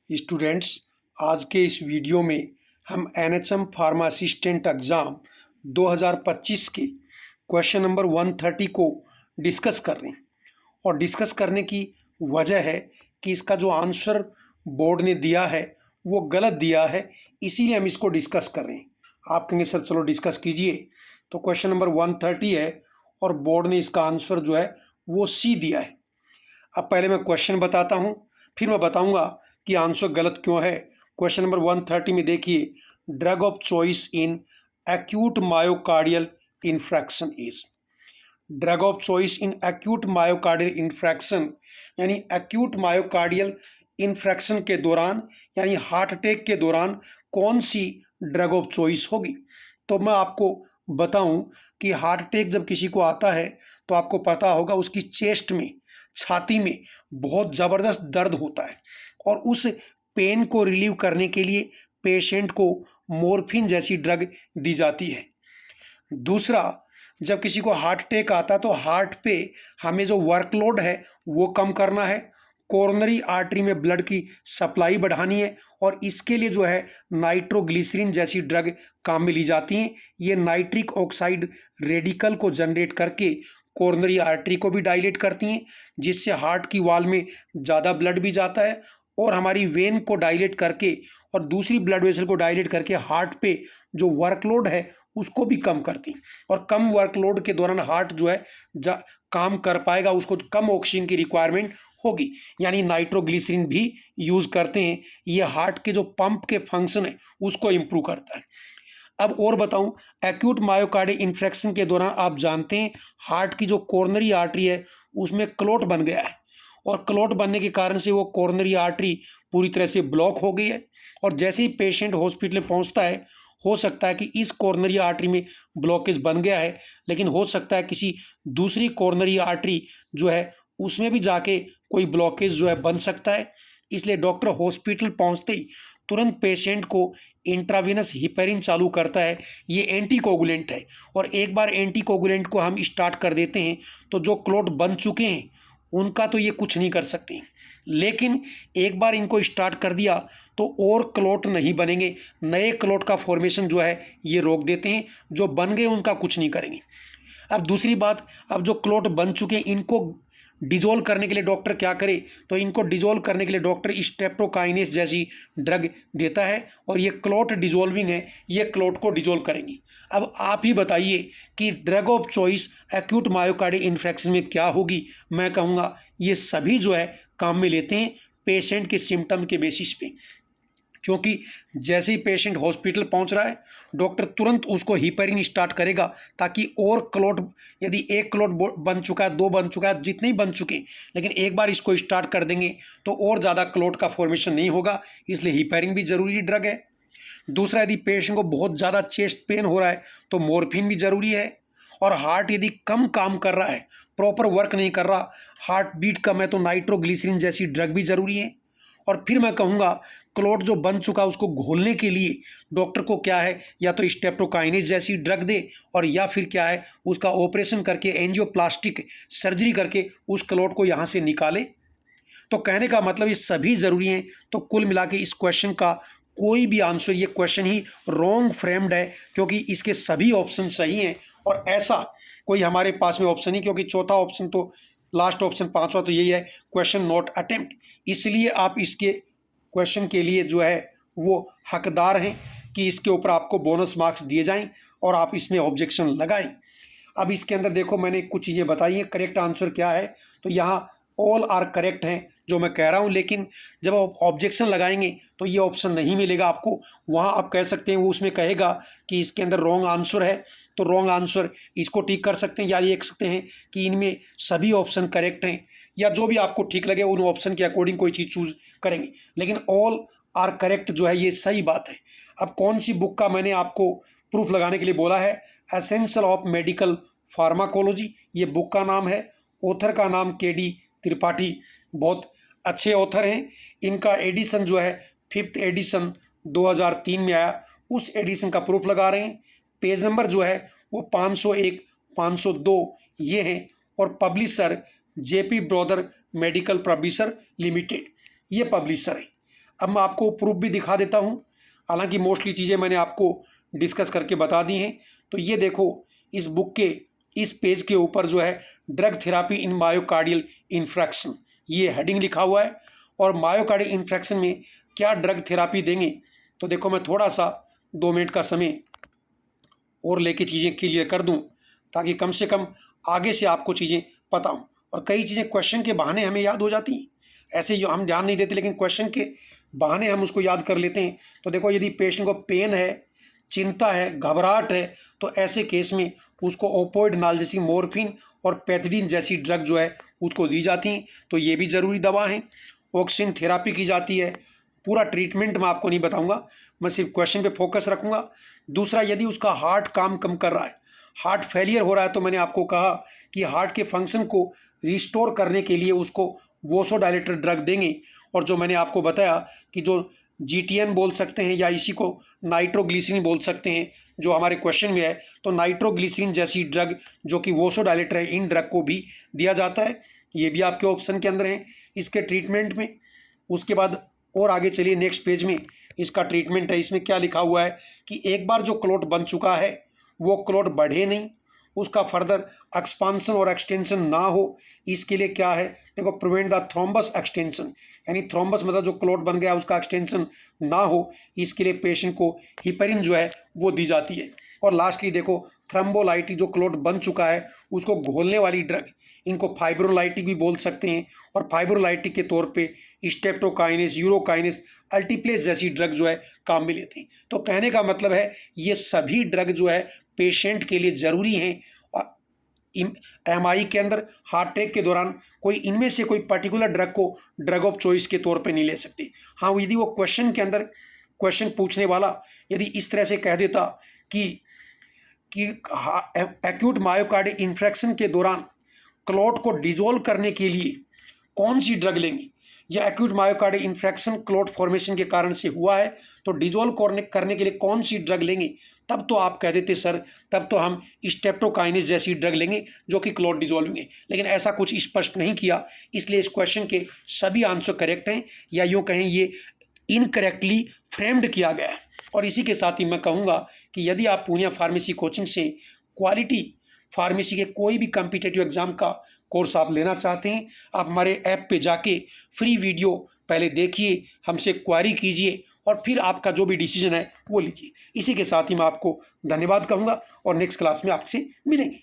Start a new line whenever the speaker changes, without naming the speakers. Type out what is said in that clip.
Students, आज के इस वीडियो में हम एनएचएम फार्मा असिस्टेंट एग्ज़ाम 2025 के क्वेश्चन नंबर 130 को डिस्कस कर रहे हैं। और डिस्कस करने की वजह है कि इसका जो आंसर बोर्ड ने दिया है वो गलत दिया है, इसीलिए हम इसको डिस्कस कर रहे हैं। आप कहेंगे सर चलो डिस्कस कीजिए। तो क्वेश्चन नंबर 130 है और बोर्ड ने इसका आंसर जो है वो सी दिया है। अब पहले मैं क्वेश्चन बताता हूँ, फिर मैं बताऊँगा कि आंसर गलत क्यों है। क्वेश्चन नंबर 130 में देखिए, drug of choice in acute myocardial infarction is. Drug of choice in acute myocardial infarction यानी एक्यूट मायोकार्डियल इन्फ्रैक्शन के दौरान यानी हार्ट अटैक के दौरान कौन सी ड्रग ऑफ चॉइस होगी। तो मैं आपको बताऊं कि हार्ट अटैक जब किसी को आता है तो आपको पता होगा उसकी चेस्ट में, छाती में बहुत ज़बरदस्त दर्द होता है और उस पेन को रिलीव करने के लिए पेशेंट को मॉर्फिन जैसी ड्रग दी जाती है। दूसरा, जब किसी को हार्ट अटैक आता है तो हार्ट पे हमें जो वर्कलोड है वो कम करना है, कोरोनरी आर्टरी में ब्लड की सप्लाई बढ़ानी है और इसके लिए जो है नाइट्रोग्लिसरीन जैसी ड्रग काम में ली जाती हैं। ये नाइट्रिक ऑक्साइड रेडिकल को जनरेट करके कोरोनरी आर्टरी को भी डायलेट करती हैं, जिससे हार्ट की वॉल में ज़्यादा ब्लड भी जाता है और हमारी वेन को डायलेट करके और दूसरी ब्लड वेसल को डायलेट करके हार्ट पे जो वर्कलोड है उसको भी कम करती। और कम वर्कलोड के दौरान हार्ट जो है काम कर पाएगा, उसको कम ऑक्सीजन की रिक्वायरमेंट होगी, यानी नाइट्रोग्लिसरीन भी यूज़ करते हैं। ये हार्ट के जो पंप के फंक्शन है उसको इम्प्रूव करता है। अब और बताऊं, एक्यूट मायोकार्डियल इन्फ्रेक्शन के दौरान आप जानते हैं हार्ट की जो कोरोनरी आर्टरी है उसमें क्लॉट बन गया है और क्लॉट बनने के कारण से वो कोरोनरी आर्टरी पूरी तरह से ब्लॉक हो गई है। और जैसे ही पेशेंट हॉस्पिटल में पहुंचता है, हो सकता है कि इस कोरोनरी आर्टरी में ब्लॉकेज बन गया है, लेकिन हो सकता है किसी दूसरी कोरोनरी आर्टरी जो है उसमें भी जाके कोई ब्लॉकेज जो है बन सकता है। इसलिए डॉक्टर हॉस्पिटल पहुंचते ही तुरंत पेशेंट को इंट्रावेनस हिपेरिन चालू करता है। ये एंटीकोगुलेंट है और एक बार एंटीकोगुलेंट को हम स्टार्ट कर देते हैं तो जो क्लॉट बन चुके हैं उनका तो ये कुछ नहीं कर सकते, लेकिन एक बार इनको स्टार्ट कर दिया तो और क्लॉट नहीं बनेंगे, नए क्लॉट का फॉर्मेशन जो है ये रोक देते हैं, जो बन गए उनका कुछ नहीं करेंगे। अब दूसरी बात, अब जो क्लॉट बन चुके हैं इनको डिजोल्व करने के लिए डॉक्टर क्या करे, तो इनको डिजोल्व करने के लिए डॉक्टर स्ट्रेप्टोकाइनेस जैसी ड्रग देता है और ये क्लॉट डिजोल्विंग है, ये क्लॉट को डिजोल्व करेंगी। अब आप ही बताइए कि drug of choice acute myocardial infection में क्या होगी। मैं कहूँगा ये सभी जो है काम में लेते हैं पेशेंट के सिम्टम के बेसिस पे, क्योंकि जैसे ही पेशेंट हॉस्पिटल पहुंच रहा है डॉक्टर तुरंत उसको हिपेरिन स्टार्ट करेगा ताकि और क्लॉट, यदि एक क्लॉट बन चुका है, दो बन चुका है, जितने ही बन चुके हैं, लेकिन एक बार इसको स्टार्ट कर देंगे तो और ज़्यादा क्लॉट का फॉर्मेशन नहीं होगा, इसलिए हिपेरिन भी ज़रूरी ड्रग है। दूसरा, यदि पेशेंट को बहुत ज़्यादा चेस्ट पेन हो रहा है तो मॉर्फिन भी ज़रूरी है। और हार्ट यदि कम काम कर रहा है, प्रॉपर वर्क नहीं कर रहा, हार्ट बीट कम है, तो नाइट्रोग्लिसरीन जैसी ड्रग भी ज़रूरी है। और फिर मैं कहूँगा क्लॉट जो बन चुका है उसको घोलने के लिए डॉक्टर को क्या है, या तो स्ट्रेप्टोकाइनेस जैसी ड्रग दे और या फिर क्या है उसका ऑपरेशन करके एंजियोप्लास्टिक सर्जरी करके उस क्लॉट को यहाँ से निकाले। तो कहने का मतलब ये सभी ज़रूरी हैं। तो कुल मिला के इस क्वेश्चन का कोई भी आंसर, ये क्वेश्चन ही रॉन्ग फ्रेम्ड है, क्योंकि इसके सभी ऑप्शन सही हैं और ऐसा कोई हमारे पास में ऑप्शन नहीं, क्योंकि चौथा ऑप्शन तो लास्ट ऑप्शन, पांचवा तो यही है, क्वेश्चन नॉट अटेम्प्ट। इसलिए आप इसके क्वेश्चन के लिए जो है वो हकदार हैं कि इसके ऊपर आपको बोनस मार्क्स दिए जाएं और आप इसमें ऑब्जेक्शन लगाएं। अब इसके अंदर देखो मैंने कुछ चीज़ें बताई हैं, करेक्ट आंसर क्या है, तो यहाँ ऑल आर करेक्ट हैं जो मैं कह रहा हूँ, लेकिन जब आप ऑब्जेक्शन लगाएंगे तो ये ऑप्शन नहीं मिलेगा आपको। वहाँ आप कह सकते हैं, वो उसमें कहेगा कि इसके अंदर रॉन्ग आंसर है, तो रॉन्ग आंसर इसको ठीक कर सकते हैं, या ये कह सकते हैं कि इनमें सभी ऑप्शन करेक्ट हैं, या जो भी आपको ठीक लगे उन ऑप्शन के अकॉर्डिंग कोई चीज़ चूज करेंगे, लेकिन ऑल आर करेक्ट जो है ये सही बात है। अब कौन सी बुक का मैंने आपको प्रूफ लगाने के लिए बोला है, एसेंशियल ऑफ मेडिकल फार्माकोलॉजी, ये बुक का नाम है। ऑथर का नाम के.डी. त्रिपाठी, बहुत अच्छे ऑथर हैं। इनका एडिशन जो है 5th एडिशन 2003 में आया, उस एडिशन का प्रूफ लगा रहे हैं। पेज नंबर जो है वो 501, 502 ये हैं और publisher JP brother medical publisher limited, ये पब्लिशर है। अब मैं आपको प्रूफ भी दिखा देता हूँ, हालांकि मोस्टली चीज़ें मैंने आपको डिस्कस करके बता दी हैं। तो ये देखो, इस बुक के इस पेज के ऊपर जो है ड्रग थेरापी इन मायोकार्डियल इन्फ्रैक्शन, ये हेडिंग लिखा हुआ है। और मायोकार्डियल इन्फ्रैक्शन में क्या ड्रग थेरापी देंगे, तो देखो मैं थोड़ा सा 2 मिनट का समय और लेके चीज़ें क्लियर कर दूं, ताकि कम से कम आगे से आपको चीज़ें पता हों। और कई चीज़ें क्वेश्चन के बहाने हमें याद हो जाती हैं, ऐसे ही हम ध्यान नहीं देते, लेकिन क्वेश्चन के बहाने हम उसको याद कर लेते हैं। तो देखो, यदि पेशेंट को पेन है, चिंता है, घबराहट है, तो ऐसे केस में उसको ओपोइड नाल्जेसिक, मॉर्फिन और पैथिडीन जैसी ड्रग जो है उसको दी जाती हैं। तो ये भी ज़रूरी दवा है। ऑक्सीजन थेरापी की जाती है। पूरा ट्रीटमेंट मैं आपको नहीं बताऊंगा, मैं सिर्फ क्वेश्चन पे फोकस रखूंगा। दूसरा, यदि उसका हार्ट काम कम कर रहा है, हार्ट फेलियर हो रहा है, तो मैंने आपको कहा कि हार्ट के फंक्शन को रिस्टोर करने के लिए उसको वोसोडाइलेटर ड्रग देंगे। और जो मैंने आपको बताया कि जो GTN बोल सकते हैं या इसी को नाइट्रोग्लिसरीन बोल सकते हैं, जो हमारे क्वेश्चन में है, तो नाइट्रोग्लिसरीन जैसी ड्रग जो कि वोसोडाइलेटर है, इन ड्रग को भी दिया जाता है। ये भी आपके ऑप्शन के अंदर है इसके ट्रीटमेंट में। उसके बाद और आगे चलिए, नेक्स्ट पेज में इसका ट्रीटमेंट है। इसमें क्या लिखा हुआ है कि एक बार जो क्लॉट बन चुका है वो क्लॉट बढ़े नहीं, उसका फर्दर एक्सपांसन और एक्सटेंशन ना हो, इसके लिए क्या है, देखो, प्रिवेंट द थ्रोम्बस एक्सटेंशन, यानी थ्रोम्बस मतलब जो क्लॉट बन गया उसका एक्सटेंशन ना हो, इसके लिए पेशेंट को हिपरिन जो है वो दी जाती है। और लास्टली देखो, थ्रम्बोलाइटिक, जो क्लॉट बन चुका है उसको घोलने वाली ड्रग, इनको फाइब्रोलाइटिक भी बोल सकते हैं। और फाइब्रोलाइटिक के तौर पे स्ट्रेप्टोकाइनेस, यूरोकाइनेस, अल्टीप्लेस जैसी ड्रग जो है काम में लेते हैं। तो कहने का मतलब है, ये सभी ड्रग जो है पेशेंट के लिए ज़रूरी हैं। और MI के अंदर हार्ट अटैक के दौरान कोई इनमें से कोई पर्टिकुलर ड्रग को ड्रग ऑफ चॉइस के तौर पे नहीं ले सकते। हाँ, यदि वो क्वेश्चन के अंदर क्वेश्चन पूछने वाला यदि इस तरह से कह देता कि एक्यूट मायोकार्डियल इन्फ्रैक्शन के दौरान क्लॉट को डिजोल्व करने के लिए कौन सी ड्रग लेंगे, या acute myocardial infarction clot formation के कारण से हुआ है तो डिजोल्व करने के लिए कौन सी ड्रग लेंगे, तब तो आप कह देते सर तब तो हम स्ट्रेप्टोकाइनेस जैसी ड्रग लेंगे जो कि क्लॉट डिजोल्विंग है। लेकिन ऐसा कुछ स्पष्ट नहीं किया, इसलिए इस क्वेश्चन के सभी आंसर करेक्ट हैं, या यूँ कहें ये इनकरेक्टली फ्रेम्ड किया गया है। और इसी के साथ ही मैं कहूँगा कि यदि आप पूर्णिया फार्मेसी कोचिंग से क्वालिटी फार्मेसी के कोई भी कॉम्पिटिटिव एग्जाम का कोर्स आप लेना चाहते हैं, आप हमारे ऐप पे जाके फ्री वीडियो पहले देखिए, हमसे क्वारी कीजिए और फिर आपका जो भी डिसीजन है वो लीजिए। इसी के साथ ही मैं आपको धन्यवाद कहूँगा और नेक्स्ट क्लास में आपसे मिलेंगे।